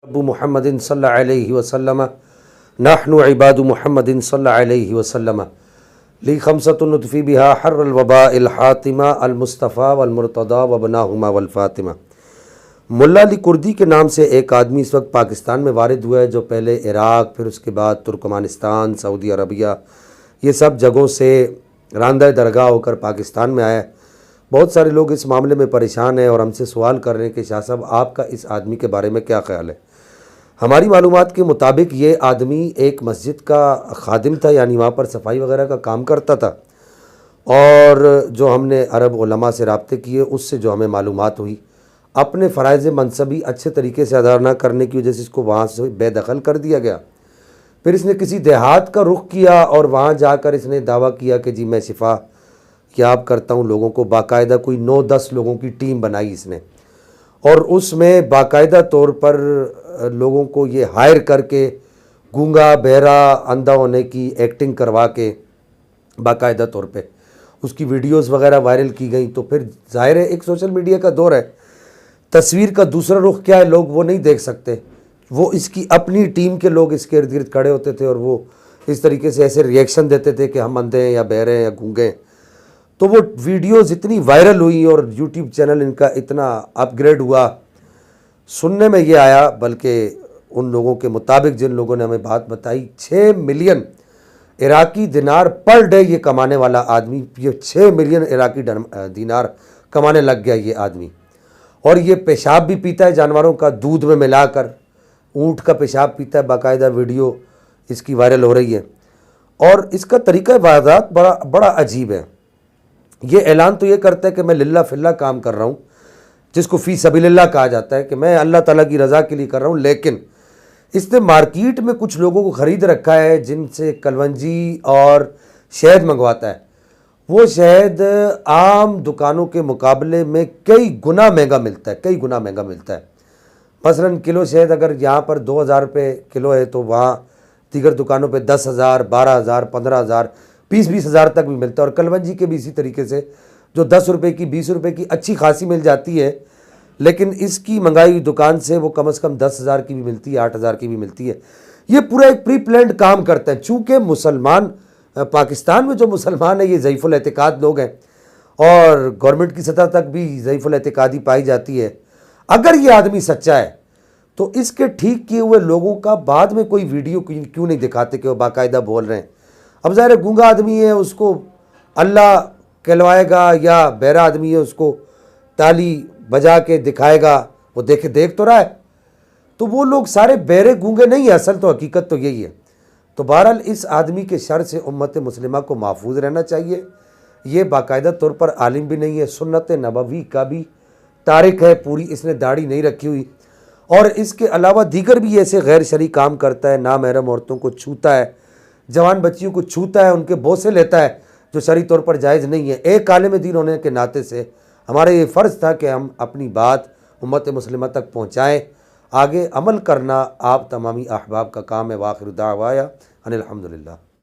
अबू मुहम्मदिन सल्लल्लाहु अलैहि वसल्लम नहनु इबादु मुहम्मदिन सल्लल्लाहु अलैहि वसल्लम ली खमसतुन नुतफ़ी बिहा हर्रल वबाइल हातिमा अल मुस्तफ़ा वल मुर्तदा व बनाहुमा वल फातिमा। मुल्ला अली कुर्दी के नाम से एक आदमी इस वक्त पाकिस्तान में वारिद हुआ है, जो पहले इराक़, फिर उसके बाद तुर्कमानिस्तान, सऊदी अरबिया, ये सब जगहों से रांदा दरगाह होकर पाकिस्तान में आया है। बहुत सारे लोग इस मामले में परेशान हैं और हमसे सवाल कर रहे हैं कि शाह साहब, आपका इस आदमी के बारे में क्या ख़्याल है। हमारी मालूमात के मुताबिक ये आदमी एक मस्जिद का खादिम था, यानी वहाँ पर सफाई वगैरह का काम करता था। और जो हमने अरब उलमा से राब्ते किए, उससे जो हमें मालूमात हुई, अपने फ़राइज़ मनसबी अच्छे तरीके से अदा न करने की वजह से इसको वहाँ से बेदखल कर दिया गया। फिर इसने किसी देहात का रुख किया और वहाँ जाकर इसने दावा किया कि जी मैं शिफा याब करता हूँ लोगों को। बाकायदा कोई 9-10 लोगों की टीम बनाई इसने, और उसमें बाकायदा तौर पर लोगों को ये हायर करके गूंगा बहरा अंधा होने की एक्टिंग करवा के बाकायदा तौर पे उसकी वीडियोस वगैरह वायरल की गई। तो फिर ज़ाहिर है एक सोशल मीडिया का दौर है, तस्वीर का दूसरा रुख क्या है लोग वो नहीं देख सकते। वो इसकी अपनी टीम के लोग इसके इर्द गिर्द खड़े होते थे और वो इस तरीके से ऐसे रिएक्शन देते थे कि हम अंधे हैं या बहरे हैं या गूंगे हैं। तो वो वीडियोज़ इतनी वायरल हुई और यूट्यूब चैनल इनका इतना अपग्रेड हुआ, सुनने में ये आया, बल्कि उन लोगों के मुताबिक जिन लोगों ने हमें बात बताई, 6 मिलियन इराकी दिनार पर डे ये कमाने वाला आदमी, ये 6 मिलियन इराकी दिनार कमाने लग गया ये आदमी। और ये पेशाब भी पीता है जानवरों का दूध में मिलाकर, ऊँट का पेशाब पीता है। बाकायदा वीडियो इसकी वायरल हो रही है और इसका तरीक़ा वारदात बड़ा अजीब है। ये ऐलान तो ये करता है कि मैं लिल्ला फिल्ला काम कर रहा हूँ, जिसको फ़ी सबीलिल्लाह कहा जाता है कि मैं अल्लाह ताला की रज़ा के लिए कर रहा हूँ, लेकिन इसने मार्केट में कुछ लोगों को ख़रीद रखा है जिनसे कलवंजी और शहद मंगवाता है। वो शहद आम दुकानों के मुकाबले में कई गुना महंगा मिलता है, कई गुना महंगा मिलता है। मसलन किलो शहद अगर यहाँ पर 2000 रुपये किलो है, तो वहाँ दीगर दुकानों पे 10,000, 12,000, 15,000, 20-20 हज़ार तक भी मिलता है। और कलवंजी के भी इसी तरीके से, जो 10 रुपये की, 20 रुपये की अच्छी खासी मिल जाती है, लेकिन इसकी मंगाई हुई दुकान से वो कम से कम 10,000 की भी मिलती है, 8,000 की भी मिलती है। ये पूरा एक प्री प्लान्ड काम करता है। चूँकि मुसलमान पाकिस्तान में जो मुसलमान है ये ज़ईफ़ुल एतिक़ाद लोग हैं और गवर्नमेंट की सतह तक भी ज़ईफ़ुल एतिक़ादी पाई जाती है। अगर ये आदमी सच्चा है तो इसके ठीक किए हुए लोगों का बाद में कोई वीडियो क्यों नहीं दिखाते कि वो बाकायदा बोल रहे हैं। अब ज़ाहिर है गूंगा आदमी है, उसको अल्लाह कहलवाएगा, या बहरा आदमी है उसको ताली बजा के दिखाएगा, वो देख तो रहा है। तो वो लोग सारे बहरे गूंगे नहीं है, असल तो हकीकत तो यही है। तो बहरहाल इस आदमी के शर से उम्मत मुस्लिमा को महफूज रहना चाहिए। ये बाकायदा तौर पर आलिम भी नहीं है, सुन्नत नबवी का भी तारिक है पूरी, इसने दाढ़ी नहीं रखी हुई, और इसके अलावा दीगर भी ऐसे गैर शरई काम करता है। नामहरम औरतों को छूता है, जवान बच्चियों को छूता है, उनके बोसे लेता है, जो शरई तौर पर जायज़ नहीं है। एक आलिम दीन होने के नाते से हमारा ये फ़र्ज़ था कि हम अपनी बात उम्मत मुस्लिमा तक पहुँचाएँ। आगे अमल करना आप तमामी अहबाब का काम है। वाखिर दावाया अनिल हम्दुलिल्लाह।